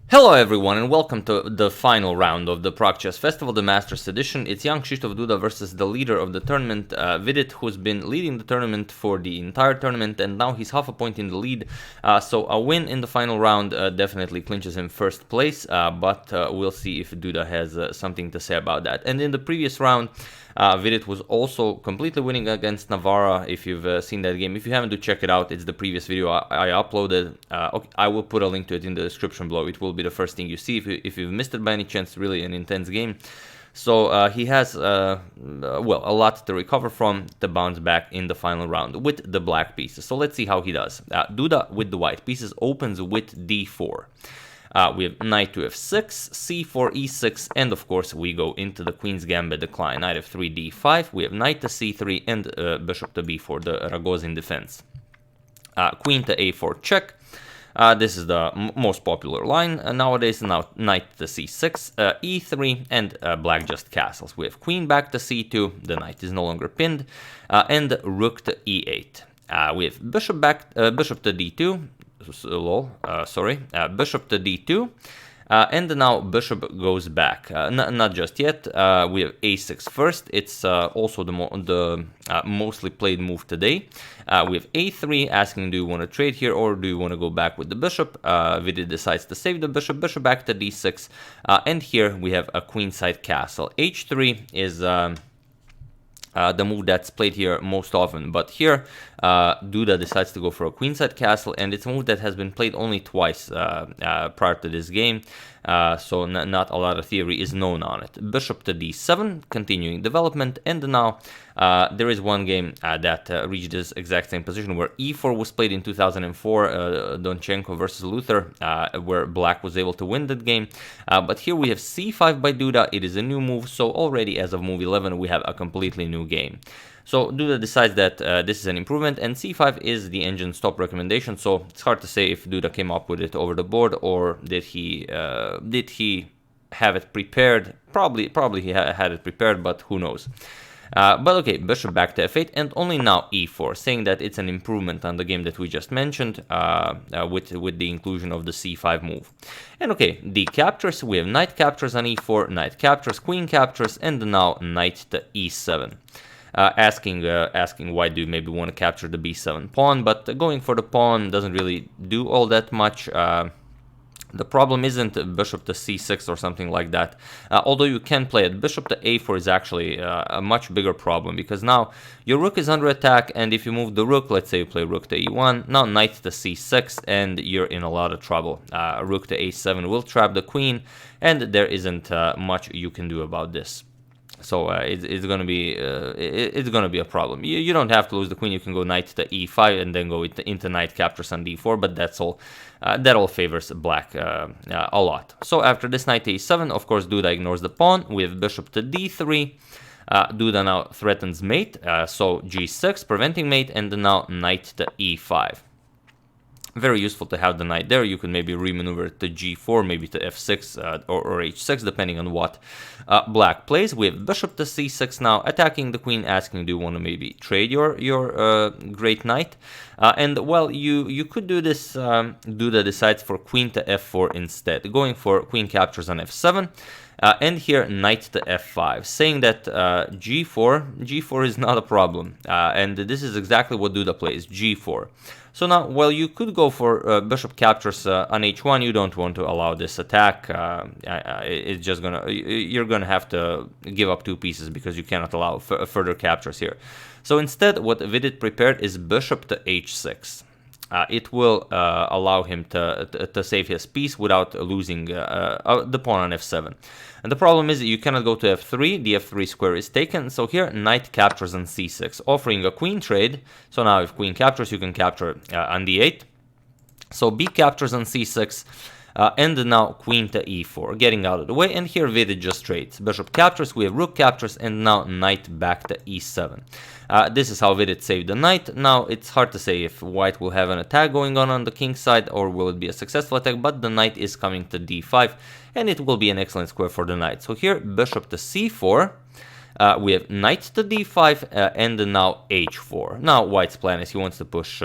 Hello everyone and welcome to the final round of the Prague Chess Festival, the Masters Edition. It's young Krzysztof Duda versus the leader of the tournament, Vidit, who's been leading the tournament for the entire tournament, and now he's half a point in the lead. So a win in the final round definitely clinches him first place, but we'll see if Duda has something to say about that. And in the previous round, Vidit was also completely winning against Navarra. If you've seen that game, if you haven't, do check it out. It's the previous video I uploaded. Okay, I will put a link to it in the description below. It will be the first thing you see if you've missed it by any chance. Really an intense game. So he has well, a lot to recover from to bounce back in the final round with the black pieces. So let's see how he does. Duda with the white pieces opens with d4. We have knight to f6, c4, e6, and of course we go into the queen's gambit decline. Knight f3, d5, we have knight to c3 and bishop to b4, the Ragozin defense. Queen to a4 check. This is the most popular line nowadays. Now knight to c6, e3, and black just castles. We have queen back to c2, the knight is no longer pinned, and rook to e8. We have bishop to d2. Bishop to d2, and now bishop goes back. Not just yet. We have a6 first. It's also the mostly played move today. We have a3, asking, do you want to trade here or do you want to go back with the bishop? Vidit decides to save the bishop. Bishop back to d6, and here we have a queenside castle. h3 is the move that's played here most often, but here Duda decides to go for a queenside castle, and it's a move that has been played only twice prior to this game, so not a lot of theory is known on it. Bishop to d7, continuing development, and now there is one game that reached this exact same position where e4 was played in 2004, Donchenko versus Luther, where black was able to win that game, but here we have c5 by Duda. It is a new move, so already as of move 11 we have a completely new game. So Duda decides that this is an improvement, and c5 is the engine stop recommendation, so it's hard to say if Duda came up with it over the board or did he have it prepared. Probably he had it prepared, but who knows. But okay, bishop back to f8, and only now e4, saying that it's an improvement on the game that we just mentioned with the inclusion of the c5 move. And okay, d captures, we have knight captures on e4, knight captures, queen captures, and now knight to e7. Asking why do you maybe want to capture the b7 pawn, but going for the pawn doesn't really do all that much. The problem isn't bishop to c6 or something like that, although you can play it. Bishop to a4 is actually a much bigger problem, because now your rook is under attack, and if you move the rook, let's say you play rook to e1, now knight to c6, and you're in a lot of trouble. Rook to a7 will trap the queen, and there isn't much you can do about this. So it's gonna be a problem. You don't have to lose the queen. You can go knight to e5 and then go into knight captures on d4, but that's all. That all favors black a lot. So after this knight to e7, of course Duda ignores the pawn. We have bishop to d3. Duda now threatens mate, so g6 preventing mate, and now knight to e5. Very useful to have the knight there. You can maybe remaneuver it to g4, maybe to f6 or h6, depending on what black plays. We have bishop to c6 now, attacking the queen, asking, do you want to maybe trade your great knight? And well, you could do this. Duda decides for queen to f4 instead, going for queen captures on f7. And here knight to f5, saying that g4 is not a problem, and this is exactly what Duda plays, g4. So now, well, you could go for bishop captures on h1. You don't want to allow this attack. It's just you're gonna have to give up two pieces because you cannot allow further captures here. So instead, what Vidit prepared is bishop to h6. It will allow him to save his piece without losing the pawn on f7. And the problem is that you cannot go to f3, the f3 square is taken, so here knight captures on c6, offering a queen trade. So now if queen captures, you can capture on d8. So b captures on c6, and now queen to e4, getting out of the way, and here Vidit just trades. Bishop captures, we have rook captures, and now knight back to e7. This is how Vidit saved the knight. Now it's hard to say if white will have an attack going on the king's side, or will it be a successful attack, but the knight is coming to d5, and it will be an excellent square for the knight. So here bishop to c4, we have knight to d5, and now h4. Now white's plan is he wants to push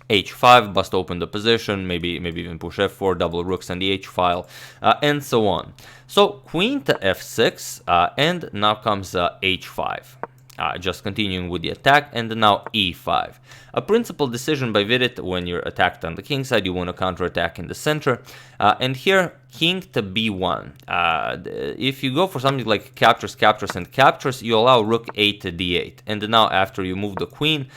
h5, bust open the position, maybe even push f4, double rooks and the h file, and so on. So queen to f6, and now comes h5. Just continuing with the attack, and now e5. A principal decision by Vidit: when you're attacked on the king side, you want to counterattack in the center. And here, king to b1. If you go for something like captures, captures, and captures, you allow rook a to d8. And now after you move the queen,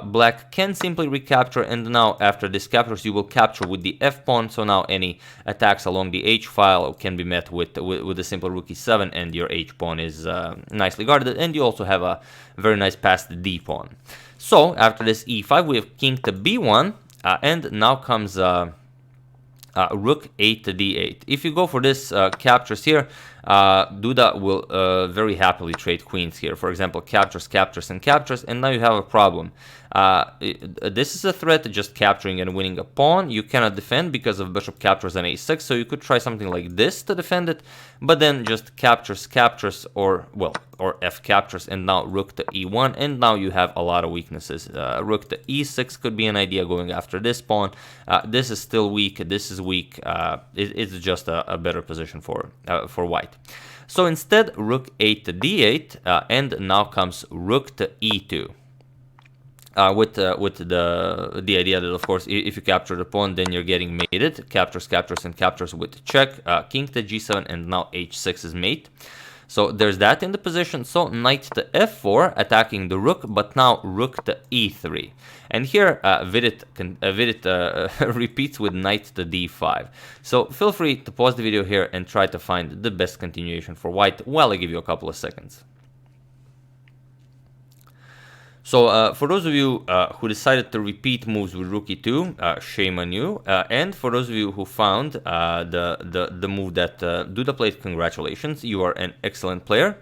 black can simply recapture, and now after this captures, you will capture with the f-pawn. So now any attacks along the h-file can be met with a simple rook e7, and your h-pawn is nicely guarded, and you also have a very nice passed d-pawn. So after this e5, we have king to b1, and now comes rook a to d8. If you go for this captures here, Duda will very happily trade queens here. For example, captures, captures, and captures, and now you have a problem. This is a threat, just capturing and winning a pawn. You cannot defend because of bishop captures on a6, so you could try something like this to defend it, but then just captures, captures, or f captures, and now rook to e1, and now you have a lot of weaknesses. Rook to e6 could be an idea going after this pawn. This is still weak, this is weak. It's just a better position for white. So instead, rook a to d8, and now comes rook to e2. With the idea that, of course, if you capture the pawn, then you're getting mated. Captures, captures, and captures with check. King to g7, and now h6 is mate. So there's that in the position. So knight to f4, attacking the rook, but now rook to e3. And here Vidit repeats with knight to d5. So feel free to pause the video here and try to find the best continuation for white while I give you a couple of seconds. So for those of you who decided to repeat moves with rook e2, shame on you. And for those of you who found the move that Duda played, congratulations, you are an excellent player.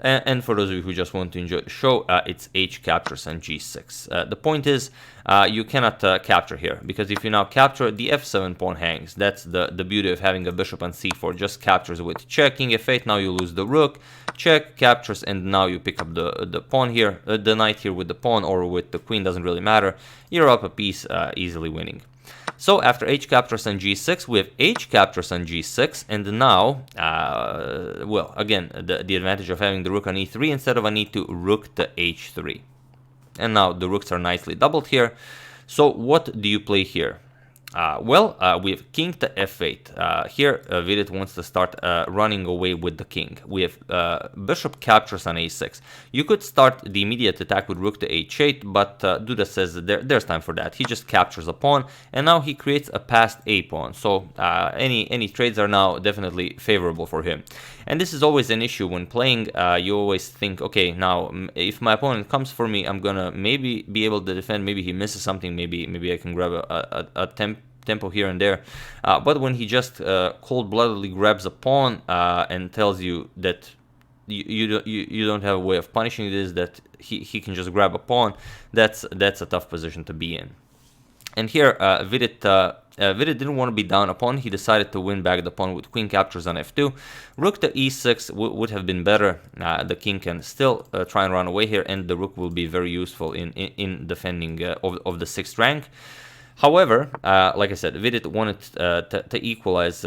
And for those of you who just want to enjoy the show, it's h captures on g6. The point is, you cannot capture here, because if you now capture, the f7 pawn hangs. That's the beauty of having a bishop on c4. Just captures with check, king f8, now you lose the rook, check, captures, and now you pick up the pawn here, the knight here with the pawn or with the queen, doesn't really matter. You're up a piece, easily winning. So after h captures on g6, we have h captures on g6, and now, well, again, the advantage of having the rook on e3 instead of on e2, rook to h3. And now the rooks are nicely doubled here. So what do you play here? Well, we have king to f8. Here, Vidit wants to start running away with the king. We have bishop captures on a6. You could start the immediate attack with rook to h8, but Duda says that there's time for that. He just captures a pawn, and now he creates a passed a pawn. So any trades are now definitely favorable for him. And this is always an issue when playing. You always think, okay, now if my opponent comes for me, I'm gonna maybe be able to defend. Maybe he misses something. Maybe I can grab a tempo here and there. But when he just cold-bloodedly grabs a pawn and tells you that you don't have a way of punishing this, that he can just grab a pawn, that's a tough position to be in. And here Vidit didn't want to be down a pawn. He decided to win back the pawn with queen captures on f2. Rook to e6 would have been better. The king can still try and run away here, and the rook will be very useful in defending of the 6th rank. However, like I said, Vidit wanted to equalize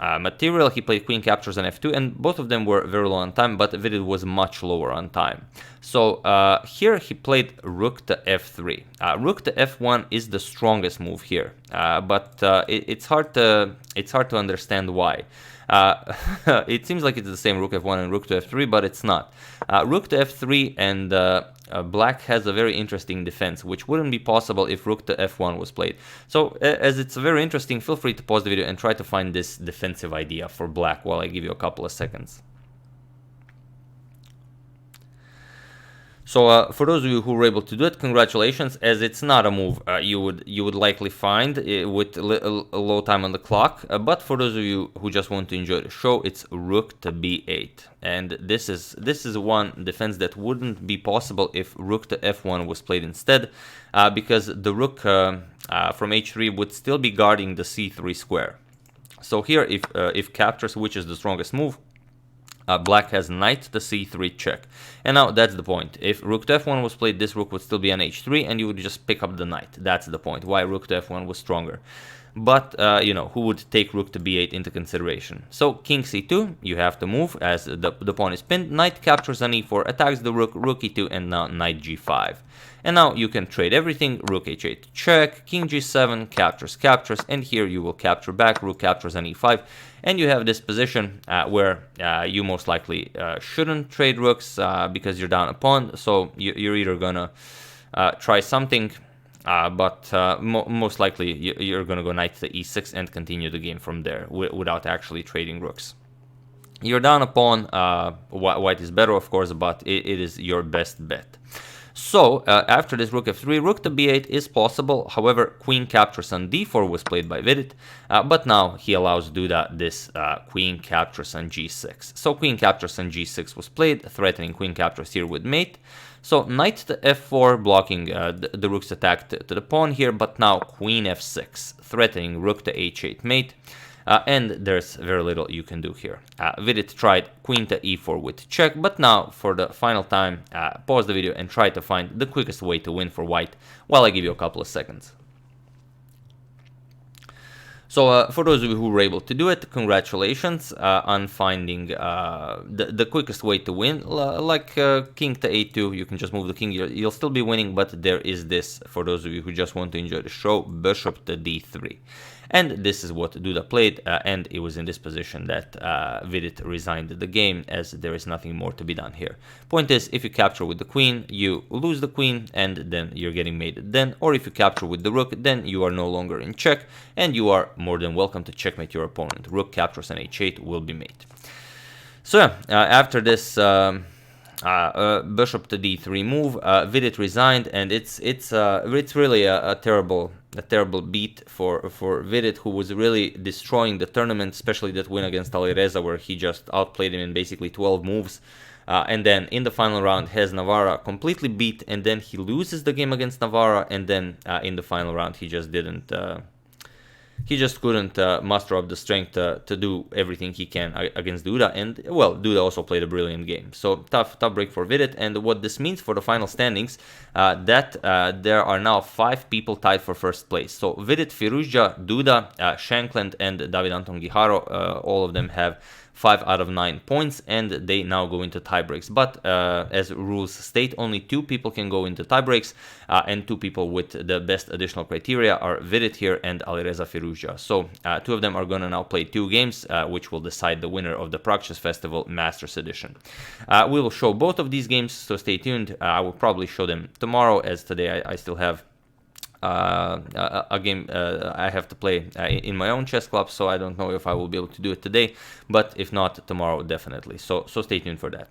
material. He played queen captures on f2, and both of them were very low on time, but Vidit was much lower on time. So here he played rook to f3. Rook to f1 is the strongest move here, but it's hard to understand why. It seems like it's the same rook f1 and rook to f3, but it's not. Rook to f3 and black has a very interesting defense, which wouldn't be possible if rook to f1 was played. So as it's very interesting, feel free to pause the video and try to find this defensive idea for black while I give you a couple of seconds. So for those of you who were able to do it, congratulations, as it's not a move you would likely find with a low time on the clock. But for those of you who just want to enjoy the show, it's rook to b8, and this is one defense that wouldn't be possible if rook to f1 was played instead, because the rook from h3 would still be guarding the c3 square. So here, if captures, which is the strongest move, Black has knight to c3 check. And now that's the point. If rook to f1 was played, this rook would still be on h3 and you would just pick up the knight. That's the point, why rook to f1 was stronger. But, you know, who would take rook to b8 into consideration? So king c2, you have to move as the pawn is pinned. Knight captures on e4, attacks the rook, rook e2, and now knight g5. And now you can trade everything, rook h8 check, king g7, captures, and here you will capture back, rook captures on e5. And you have this position where you most likely shouldn't trade rooks because you're down a pawn. So you're either gonna try something, but most likely you're gonna go knight to e6 and continue the game from there without actually trading rooks. You're down a pawn, white is better of course, but it is your best bet. So, after this rook f3, rook to b8 is possible. However, queen captures on d4 was played by Vidit, but now he allows Duda this queen captures on g6. So, queen captures on g6 was played, threatening queen captures here with mate. So, knight to f4, blocking the rook's attack to the pawn here, but now queen f6, threatening rook to h8 mate. And there's very little you can do here. Vidit tried queen to e4 with check, but now for the final time, pause the video and try to find the quickest way to win for white while I give you a couple of seconds. So for those of you who were able to do it, congratulations on finding the quickest way to win. Like king to a2, you can just move the king, you'll still be winning, but there is this, for those of you who just want to enjoy the show, bishop to d3. And this is what Duda played, and it was in this position that Vidit resigned the game, as there is nothing more to be done here. Point is, if you capture with the queen, you lose the queen, and then you're getting mated then, or if you capture with the rook, then you are no longer in check, and you are more than welcome to checkmate your opponent. Rook captures on h8 will be mate. So yeah, after this bishop to d3 move, Vidit resigned, and it's really a terrible beat for Vidit, who was really destroying the tournament, especially that win against Alireza, where he just outplayed him in basically 12 moves. And then in the final round has Navarra completely beat, and then he loses the game against Navarra, and then in the final round he just didn't. He just couldn't muster up the strength to do everything he can against Duda, and well, Duda also played a brilliant game. So tough break for Vidit, and what this means for the final standings, that there are now 5 people tied for first place. So Vidit, Firouzja, Duda, Shankland, and David Anton Giharo, all of them have 5 out of 9 points, and they now go into tiebreaks. But as rules state, only 2 people can go into tiebreaks, and 2 people with the best additional criteria are Vidit here and Alireza Firouzja. So 2 of them are going to now play 2 games, which will decide the winner of the Prague Chess Festival Masters Edition. We will show both of these games, so stay tuned. I will probably show them tomorrow, as today I still have a game I have to play in my own chess club, so I don't know if I will be able to do it today, but if not, tomorrow definitely. So stay tuned for that.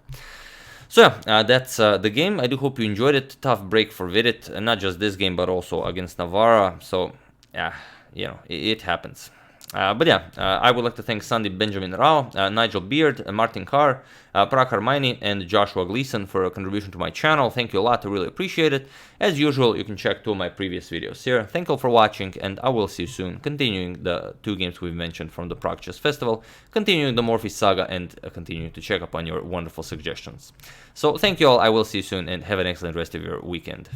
So yeah, that's the game. I do hope you enjoyed it. Tough break for Vidit, not just this game, but also against Navarra. So yeah, you know, it happens. But yeah, I would like to thank Sandy Benjamin Rao, Nigel Beard, Martin Carr, Parag Harmaini, and Joshua Gleason for a contribution to my channel. Thank you a lot, I really appreciate it. As usual, you can check 2 of my previous videos here. Thank you all for watching, and I will see you soon, continuing the 2 games we've mentioned from the Prague Chess Festival, continuing the Morphy saga, and continuing to check up on your wonderful suggestions. So thank you all, I will see you soon, and have an excellent rest of your weekend.